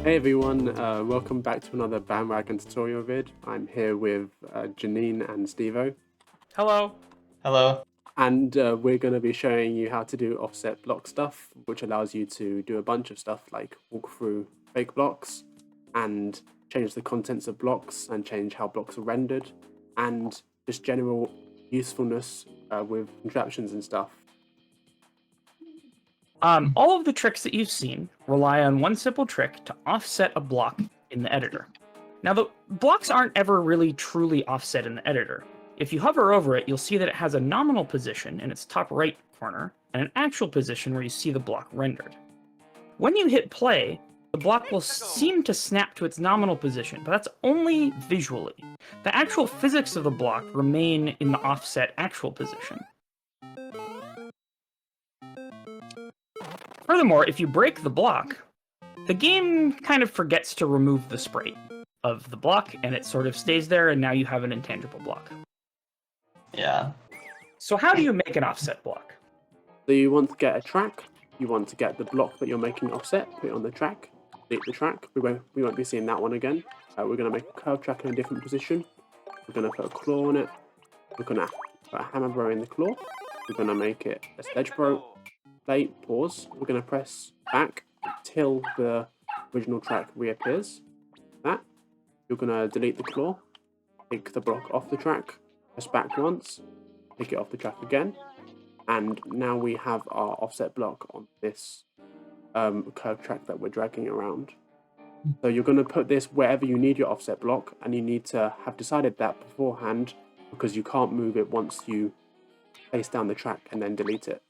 Hey everyone, welcome back to another Banned Wagon tutorial vid. I'm here with Janine and Stevo, Hello. Hello. and we're going to be showing you how to do offset block stuff, which allows you to do a bunch of stuff like walk through fake blocks and change the contents of blocks and change how blocks are rendered, and just general usefulness with contraptions and stuff. All of the tricks that you've seen rely on one simple trick to offset a block in the editor. Now, the blocks aren't ever really truly offset in the editor. If you hover over it, you'll see that it has a nominal position in its top right corner and an actual position where you see the block rendered. When you hit play, the block will seem to snap to its nominal position, but that's only visually. The actual physics of the block remain in the offset actual position. Furthermore, if you break the block, the game kind of forgets to remove the sprite of the block, and it sort of stays there, and now you have an intangible block. Yeah. So how do you make an offset block? So you want to get a track, you want to get the block that you're making offset, put it on the track, delete the track. We won't be seeing that one again. We're going to make a curve track in a different position. We're going to put a claw on it. We're going to put a hammer bro in the claw. We're going to make it a sledge bro. Play, pause. We're going to press back until the original track reappears. That. You're going to delete the claw, take the block off the track, press back once, take it off the track again, and now we have our offset block on this curve track that we're dragging around. So you're going to put this wherever you need your offset block, and you need to have decided that beforehand because you can't move it once you place down the track and then delete it.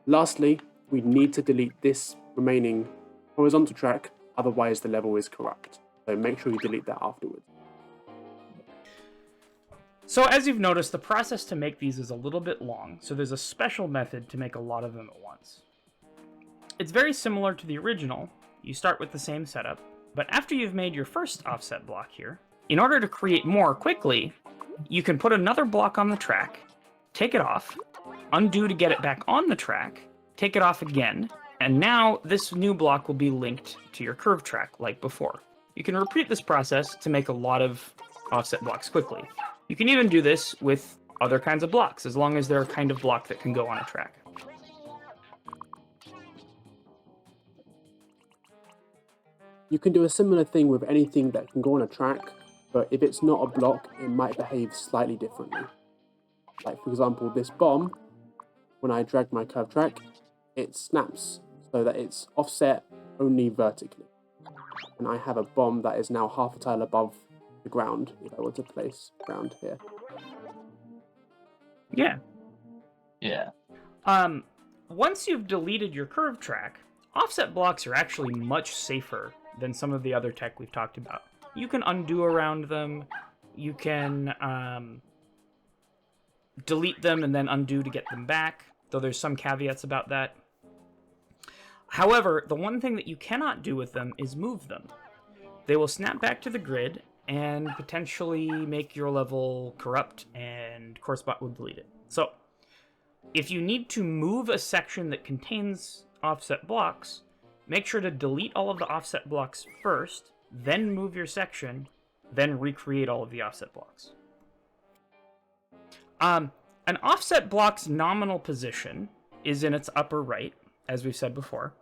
Lastly, we need to delete this remaining horizontal track, otherwise the level is corrupt. So make sure you delete that afterwards. So as you've noticed, the process to make these is a little bit long, so there's a special method to make a lot of them at once. It's very similar to the original. You start with the same setup, but after you've made your first offset block here, in order to create more quickly, you can put another block on the track, take it off, undo to get it back on the track, take it off again, and now this new block will be linked to your curve track like before. You can repeat this process to make a lot of offset blocks quickly. You can even do this with other kinds of blocks, as long as they're a kind of block that can go on a track. You can do a similar thing with anything that can go on a track, but if it's not a block, it might behave slightly differently. Like, for example, this bomb, when I drag my curve track, it snaps so that it's offset only vertically. And I have a bomb that is now half a tile above the ground if I were to place ground here. Yeah. Yeah. Once you've deleted your curve track, offset blocks are actually much safer than some of the other tech we've talked about. You can undo around them, you can delete them and then undo to get them back, though there's some caveats about that. However, the one thing that you cannot do with them is move them. They will snap back to the grid and potentially make your level corrupt, and CourseBot will delete it. So, if you need to move a section that contains offset blocks, make sure to delete all of the offset blocks first, then move your section, then recreate all of the offset blocks. An offset block's nominal position is in its upper right, as we've said before,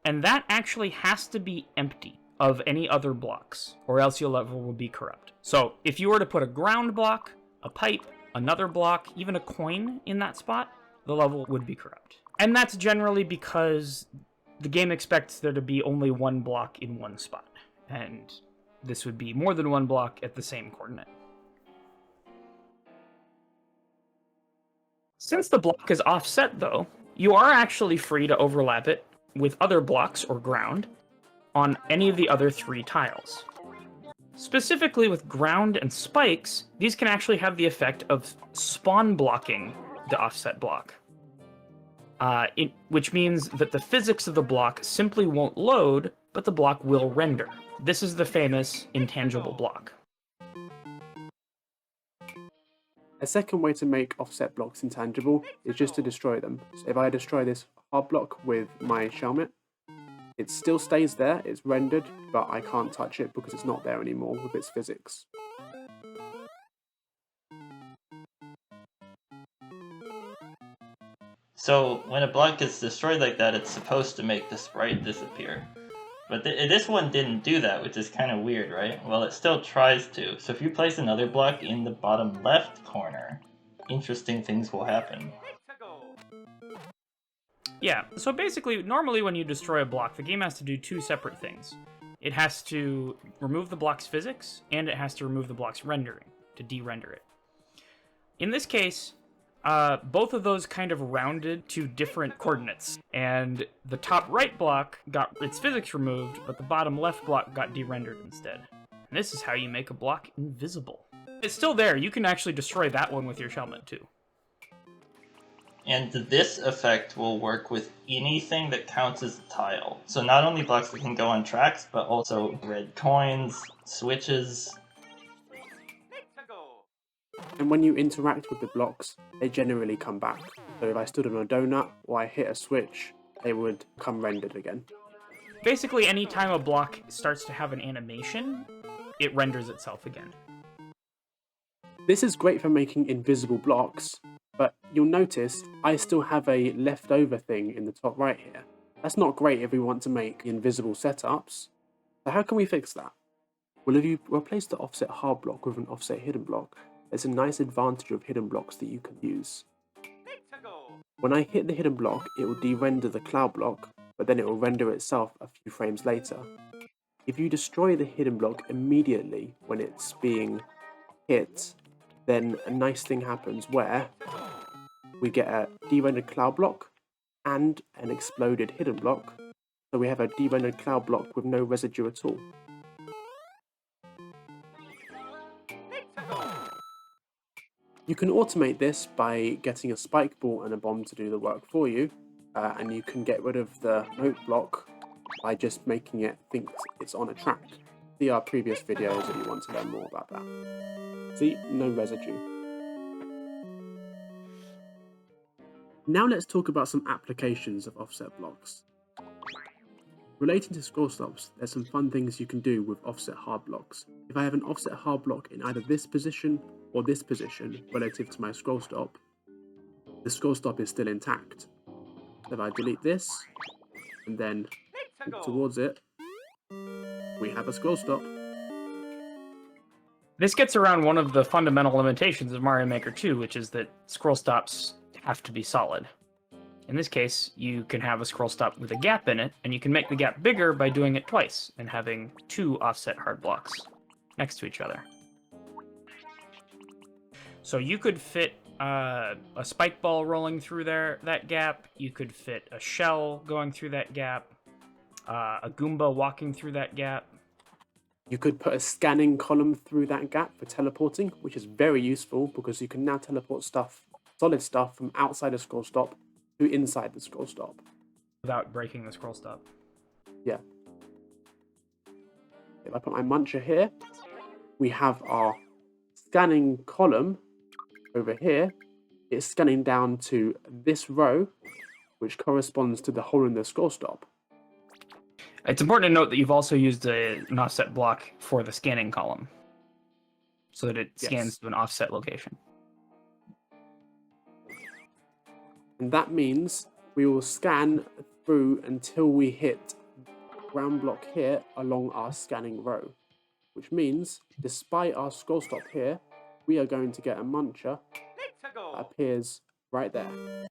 and that actually has to be empty of any other blocks, or else your level will be corrupt. So if you were to put a ground block, a pipe, another block, even a coin in that spot, the level would be corrupt. And that's generally because the game expects there to be only one block in one spot, and this would be more than one block at the same coordinate. Since the block is offset, though, you are actually free to overlap it with other blocks or ground on any of the other three tiles. Specifically with ground and spikes, these can actually have the effect of spawn blocking the offset block, which means that the physics of the block simply won't load, but the block will render. This is the famous intangible block. A second way to make offset blocks intangible is just to destroy them. So if I destroy this hard block with my shelmet, It still stays there, it's rendered, but I can't touch it because it's not there anymore with its physics. So when a block gets destroyed like that, it's supposed to make the sprite disappear. But this one didn't do that, which is kind of weird, right? Well, it still tries to. So if you place another block in the bottom left corner, interesting things will happen. Yeah, so basically, normally when you destroy a block, the game has to do two separate things. It has to remove the block's physics, and it has to remove the block's rendering, to de-render it. In this case, both of those kind of rounded to different coordinates, and the top right block got its physics removed, but the bottom left block got de-rendered instead. And this is how you make a block invisible. It's still there, you can actually destroy that one with your shellmet too. And this effect will work with anything that counts as a tile. So not only blocks that can go on tracks, but also red coins, switches. And when you interact with the blocks, they generally come back. So if I stood on a donut or I hit a switch, they would come rendered again. Basically, anytime a block starts to have an animation, it renders itself again. This is great for making invisible blocks, but you'll notice I still have a leftover thing in the top right here. That's not great if we want to make invisible setups. So how can we fix that? Well, if you replace the offset hard block with an offset hidden block, there's a nice advantage of hidden blocks that you can use. When I hit the hidden block, it will de-render the cloud block, but then it will render itself a few frames later. If you destroy the hidden block immediately when it's being hit, then a nice thing happens where we get a de-rendered cloud block and an exploded hidden block. So we have a de-rendered cloud block with no residue at all. You can automate this by getting a spike ball and a bomb to do the work for you, and you can get rid of the note block by just making it think it's on a track. See our previous videos if you want to learn more about that. See, no residue. Now let's talk about some applications of offset blocks. Relating to scroll stops, there's some fun things you can do with offset hard blocks. If I have an offset hard block in either this position or this position relative to my scroll stop, the scroll stop is still intact. So if I delete this and then walk towards it, we have a scroll stop. This gets around one of the fundamental limitations of Mario Maker 2, which is that scroll stops have to be solid. In this case, you can have a scroll stop with a gap in it, and you can make the gap bigger by doing it twice and having two offset hard blocks next to each other. So you could fit a spike ball rolling through that gap, you could fit a shell going through that gap, a Goomba walking through that gap. You could put a scanning column through that gap for teleporting, which is very useful because you can now teleport stuff, solid stuff, from outside a scroll stop to inside the scroll stop. Without breaking the scroll stop. Yeah. If I put my muncher here, we have our scanning column over here. It's scanning down to this row, which corresponds to the hole in the scroll stop. It's important to note that you've also used an offset block for the scanning column, so that it scans to an offset location. And that means we will scan through until we hit ground block here along our scanning row, which means despite our scroll stop here, we are going to get a muncher that appears right there.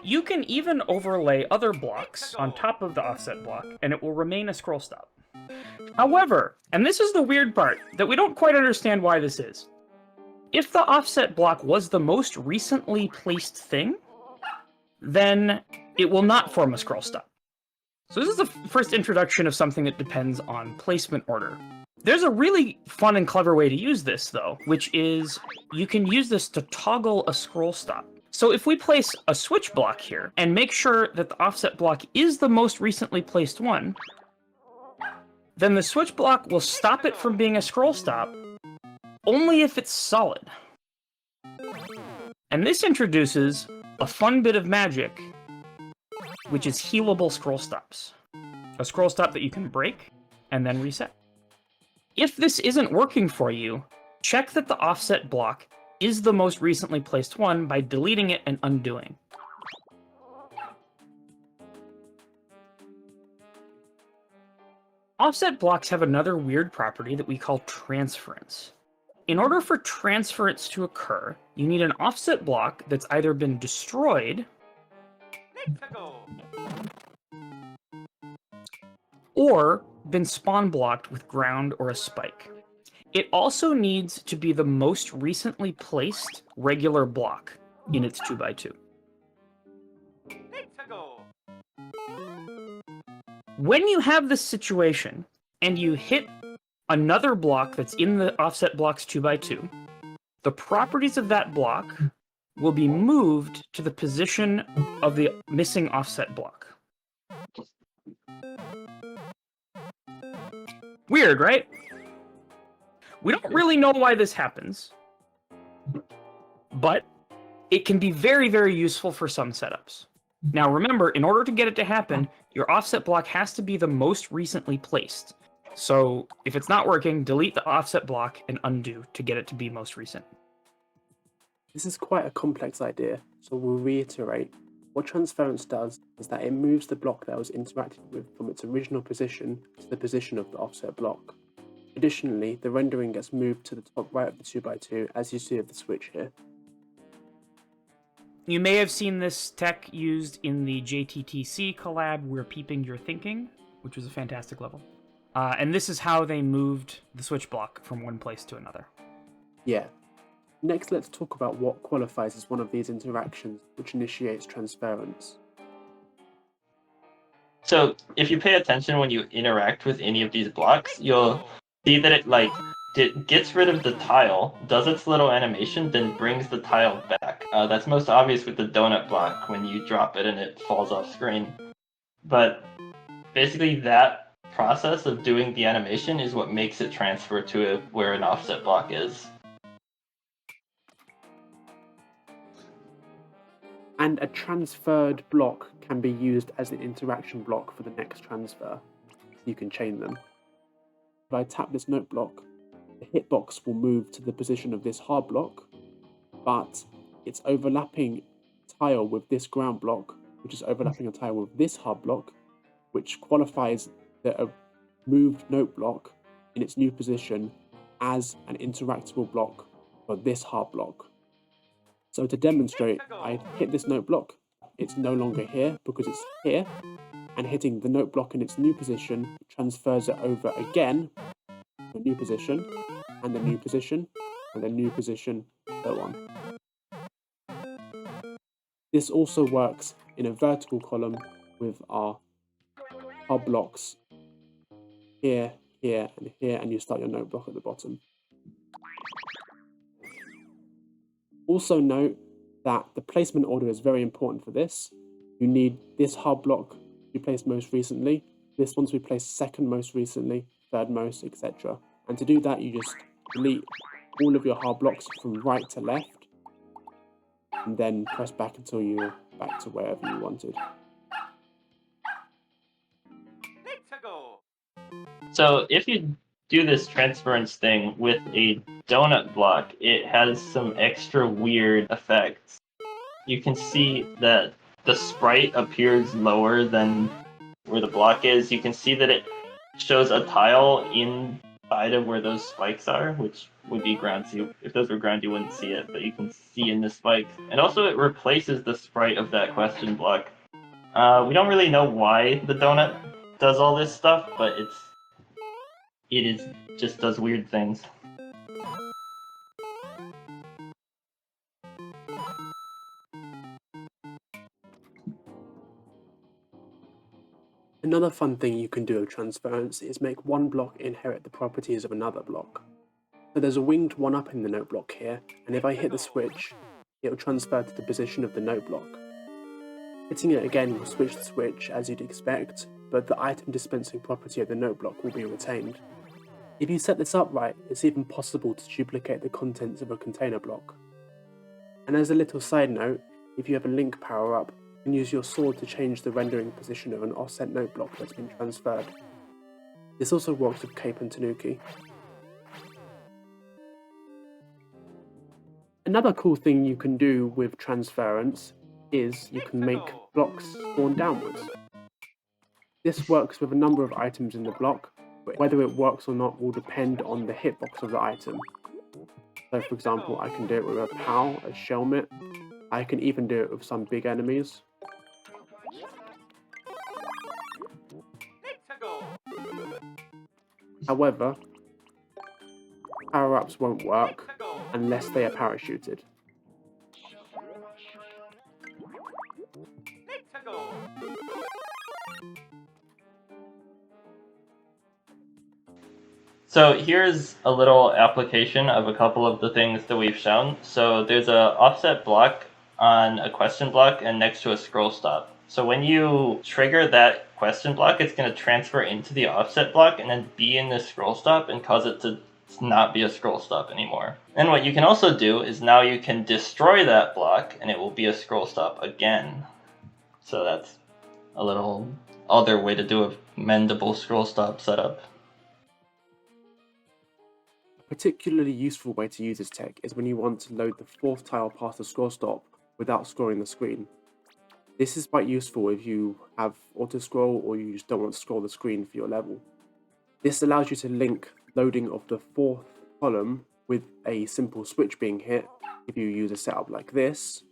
You can even overlay other blocks on top of the offset block, and it will remain a scroll stop. However, and this is the weird part, that we don't quite understand why this is. If the offset block was the most recently placed thing, then it will not form a scroll stop. So this is the first introduction of something that depends on placement order. There's a really fun and clever way to use this, though, which is you can use this to toggle a scroll stop. So if we place a switch block here and make sure that the offset block is the most recently placed one, then the switch block will stop it from being a scroll stop only if it's solid. And this introduces a fun bit of magic which is healable scroll stops. A scroll stop that you can break and then reset. If this isn't working for you, check that the offset block is the most recently placed one by deleting it and undoing. Offset blocks have another weird property that we call transference. In order for transference to occur, you need an offset block that's either been destroyed or been spawn blocked with ground or a spike. It also needs to be the most recently placed regular block in its 2x2. When you have this situation and you hit another block that's in the offset block's 2x2, the properties of that block will be moved to the position of the missing offset block. Weird, right? We don't really know why this happens, but it can be very, very useful for some setups. Now remember, in order to get it to happen, your offset block has to be the most recently placed. So if it's not working, delete the offset block and undo to get it to be most recent. This is quite a complex idea, so we'll reiterate. What transference does is that it moves the block that was interacted with from its original position to the position of the offset block. Additionally, the rendering gets moved to the top right of the 2x2 as you see of the switch here. You may have seen this tech used in the JTTC collab We're Peeping Your Thinking, which was a fantastic level. And this is how they moved the switch block from one place to another. Yeah. Next, let's talk about what qualifies as one of these interactions which initiates transference. So if you pay attention when you interact with any of these blocks, you'll see that it gets rid of the tile, does its little animation, then brings the tile back. That's most obvious with the donut block when you drop it and it falls off screen. But basically that process of doing the animation is what makes it transfer to where an offset block is. And a transferred block can be used as an interaction block for the next transfer. You can chain them. If I tap this note block, the hitbox will move to the position of this hard block, but it's overlapping tile with this ground block, which is overlapping a tile with this hard block, which qualifies the moved note block in its new position as an interactable block for this hard block. So to demonstrate, I hit this note block, it's no longer here because it's here, and hitting the note block in its new position transfers it over again, the new position, and the new position, and the new position, so on. This also works in a vertical column with our blocks here, here, and here, and you start your note block at the bottom. Also note that the placement order is very important for this. You need this hard block to be placed most recently, this one to be placed second most recently, third most, etc. And to do that, you just delete all of your hard blocks from right to left, and then press back until you're back to wherever you wanted. So if you do this transference thing with a donut block, it has some extra weird effects. You can see that the sprite appears lower than where the block is. You can see that it shows a tile inside of where those spikes are, which would be ground. So if those were ground, you wouldn't see it, but you can see in the spikes. And also it replaces the sprite of that question block. We don't really know why the donut does all this stuff, but it just does weird things. Another fun thing you can do with transference is make one block inherit the properties of another block. So there's a winged 1-up in the note block here, and if I hit the switch, it will transfer to the position of the note block. Hitting it again will switch the switch as you'd expect, but the item dispensing property of the note block will be retained. If you set this up right, it's even possible to duplicate the contents of a container block. And as a little side note, if you have a link power up, and use your sword to change the rendering position of an offset note block that's been transferred. This also works with Cape and Tanuki. Another cool thing you can do with Transference is you can make blocks spawn downwards. This works with a number of items in the block, but whether it works or not will depend on the hitbox of the item. So for example, I can do it with a POW, a Shelmet. I can even do it with some big enemies. However, power-ups won't work unless they are parachuted. So here's a little application of a couple of the things that we've shown. So there's a offset block on a question block and next to a scroll stop. So when you trigger that question block, it's going to transfer into the offset block and then be in the scroll stop and cause it to not be a scroll stop anymore. And what you can also do is now you can destroy that block and it will be a scroll stop again. So that's a little other way to do a mendable scroll stop setup. A particularly useful way to use this tech is when you want to load the fourth tile past the scroll stop without scrolling the screen. This is quite useful if you have auto scroll or you just don't want to scroll the screen for your level. This allows you to link loading of the fourth column with a simple switch being hit if you use a setup like this.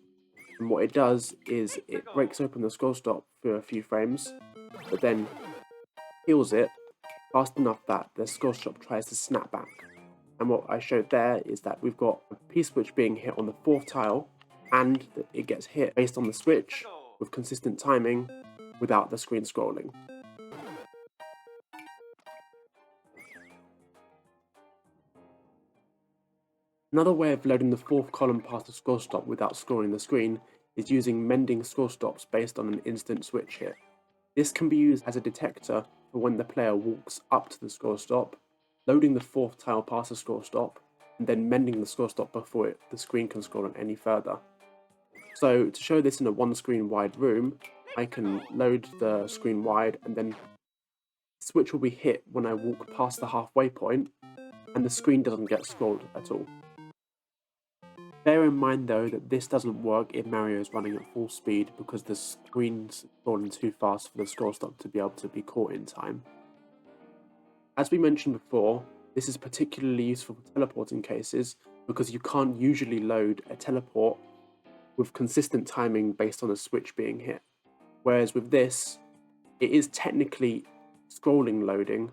And what it does is it breaks open the scroll stop for a few frames, but then heals it fast enough that the scroll stop tries to snap back. And what I showed there is that we've got a P-switch being hit on the fourth tile, and it gets hit based on the switch with consistent timing without the screen scrolling. Another way of loading the fourth column past the scroll stop without scrolling the screen is using mending scroll stops based on an instant switch hit. This can be used as a detector for when the player walks up to the scroll stop, loading the fourth tile past the scroll stop, and then mending the scroll stop before the screen can scroll on any further. So to show this in a one screen wide room, I can load the screen wide and then the switch will be hit when I walk past the halfway point and the screen doesn't get scrolled at all. Bear in mind though that this doesn't work if Mario is running at full speed because the screen's scrolling too fast for the scroll stop to be able to be caught in time. As we mentioned before, this is particularly useful for teleporting cases because you can't usually load a teleport with consistent timing based on a switch being hit. Whereas with this, it is technically scrolling loading,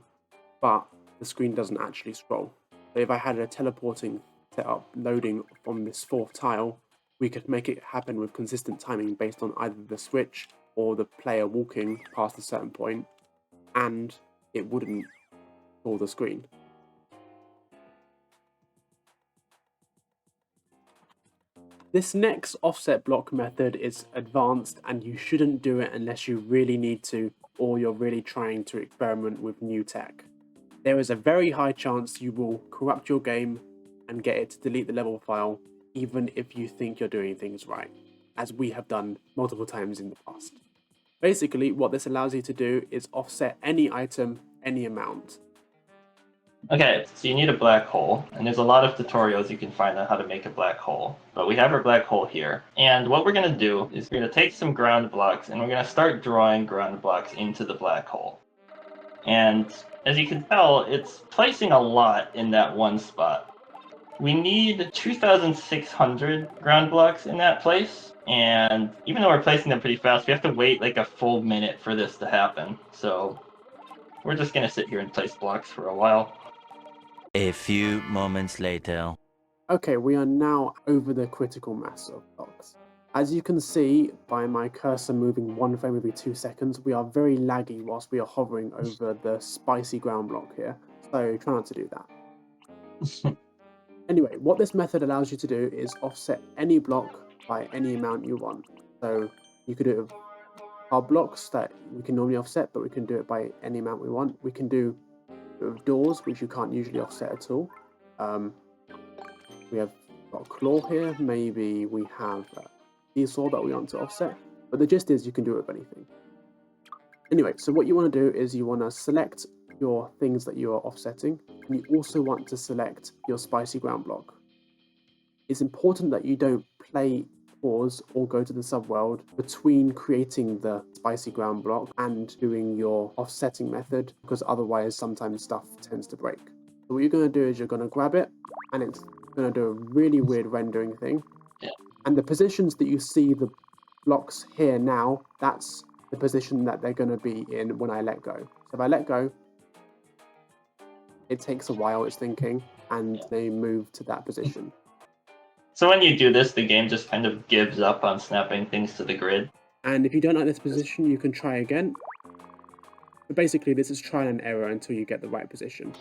but the screen doesn't actually scroll. So if I had a teleporting setup loading from this fourth tile, we could make it happen with consistent timing based on either the switch or the player walking past a certain point, and it wouldn't scroll the screen. This next offset block method is advanced and you shouldn't do it unless you really need to or you're really trying to experiment with new tech. There is a very high chance you will corrupt your game and get it to delete the level file even if you think you're doing things right, as we have done multiple times in the past. Basically, what this allows you to do is offset any item, any amount. Okay, so you need a black hole, and there's a lot of tutorials you can find on how to make a black hole. But we have our black hole here, and what we're going to do is we're going to take some ground blocks, and we're going to start drawing ground blocks into the black hole. And as you can tell, it's placing a lot in that one spot. We need 2,600 ground blocks in that place, and even though we're placing them pretty fast, we have to wait like a full minute for this to happen. So we're just going to sit here and place blocks for a while. A few moments later. Okay, we are now over the critical mass of blocks. As you can see by my cursor moving one frame every 2 seconds, we are very laggy whilst we are hovering over the spicy ground block here, so try not to do that. Anyway, what this method allows you to do is offset any block by any amount you want. So you could do it with our blocks that we can normally offset, but we can do it by any amount we want. We can do it with doors, which you can't usually offset at all. We have got a claw here. Maybe we have a seesaw that we want to offset. But the gist is you can do it with anything. Anyway, so what you want to do is you want to select your things that you are offsetting, and you also want to select your spicy ground block. It's important that you don't play, pause, or go to the subworld between creating the spicy ground block and doing your offsetting method, because otherwise sometimes stuff tends to break. So what you're going to do is you're going to grab it, and it's going to do a really weird rendering thing. Yeah. And the positions that you see the blocks here now, that's the position that they're going to be in when I let go. So if I let go, it takes a while, it's thinking, and they move to that position. So when you do this, the game just kind of gives up on snapping things to the grid. And if you don't like this position, you can try again. But basically, this is trial and error until you get the right position.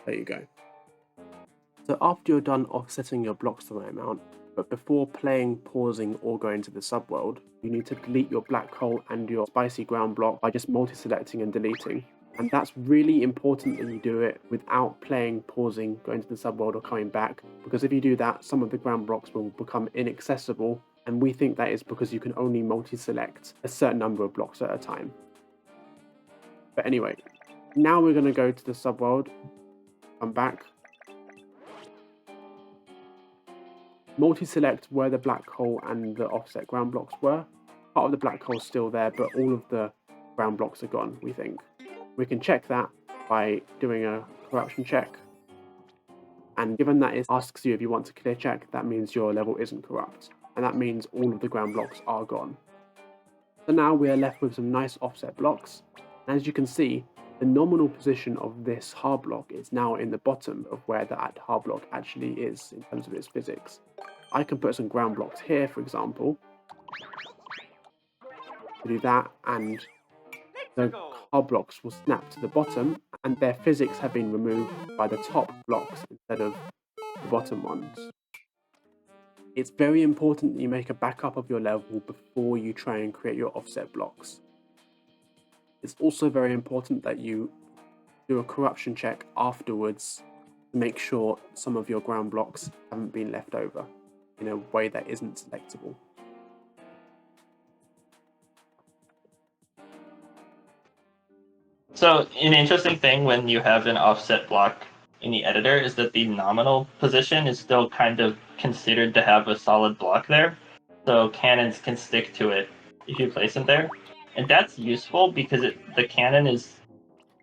There you go. So after you're done offsetting your blocks the right amount, but before playing, pausing, or going to the subworld, you need to delete your black hole and your spicy ground block by just multi-selecting and deleting. And that's really important that you do it without playing, pausing, going to the subworld, or coming back, because if you do that, some of the ground blocks will become inaccessible, and we think that is because you can only multi-select a certain number of blocks at a time. But anyway, now we're going to go to the subworld, come back, multi-select where the black hole and the offset ground blocks were. Part of the black hole is still there, but all of the ground blocks are gone, we think. We can check that by doing a corruption check. And given that it asks you if you want to clear check, that means your level isn't corrupt. And that means all of the ground blocks are gone. So now we are left with some nice offset blocks. And as you can see, the nominal position of this hard block is now in the bottom of where that hard block actually is in terms of its physics. I can put some ground blocks here, for example, to do that, and the hard blocks will snap to the bottom, and their physics have been removed by the top blocks instead of the bottom ones. It's very important that you make a backup of your level before you try and create your offset blocks. It's also very important that you do a corruption check afterwards to make sure some of your ground blocks haven't been left over in a way that isn't selectable. So an interesting thing when you have an offset block in the editor is that the nominal position is still kind of considered to have a solid block there. So cannons can stick to it if you place them there. And that's useful because the cannon is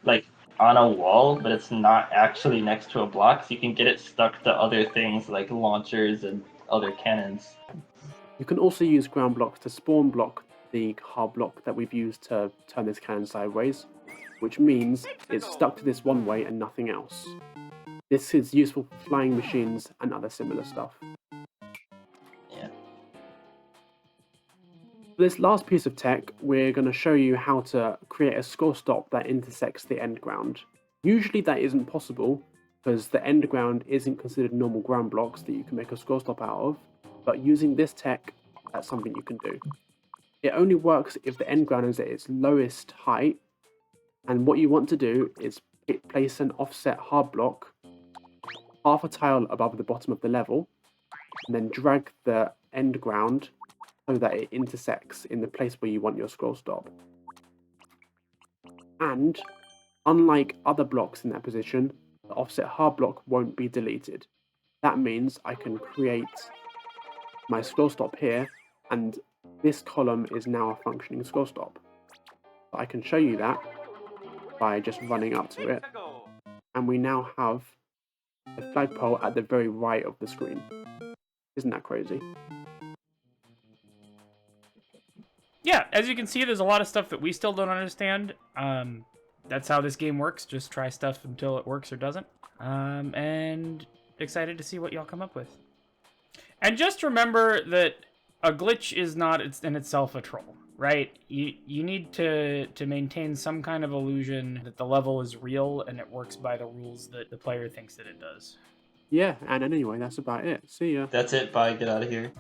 like on a wall, but it's not actually next to a block, so you can get it stuck to other things like launchers and other cannons. You can also use ground blocks to spawn block the hard block that we've used to turn this cannon sideways, which means it's stuck to this one way and nothing else. This is useful for flying machines and other similar stuff. Yeah. For this last piece of tech, we're going to show you how to create a scroll stop that intersects the end ground. Usually that isn't possible because the end ground isn't considered normal ground blocks that you can make a scroll stop out of, but using this tech, that's something you can do. It only works if the end ground is at its lowest height, and what you want to do is place an offset hard block half a tile above the bottom of the level, and then drag the end ground so that it intersects in the place where you want your scroll stop. And unlike other blocks in that position, the offset hard block won't be deleted. That means I can create my scroll stop here, and this column is now a functioning scroll stop. I can show you that by just running up to it, and we now have a flagpole at the very right of the screen. Isn't that crazy? Yeah, as you can see, there's a lot of stuff that we still don't understand. That's how this game works. Just try stuff until it works or doesn't. And excited to see what y'all come up with. And just remember that a glitch is not in itself a troll, right? You need to maintain some kind of illusion that the level is real and it works by the rules that the player thinks that it does. Yeah, and anyway, that's about it. See ya. That's it. Bye. Get out of here.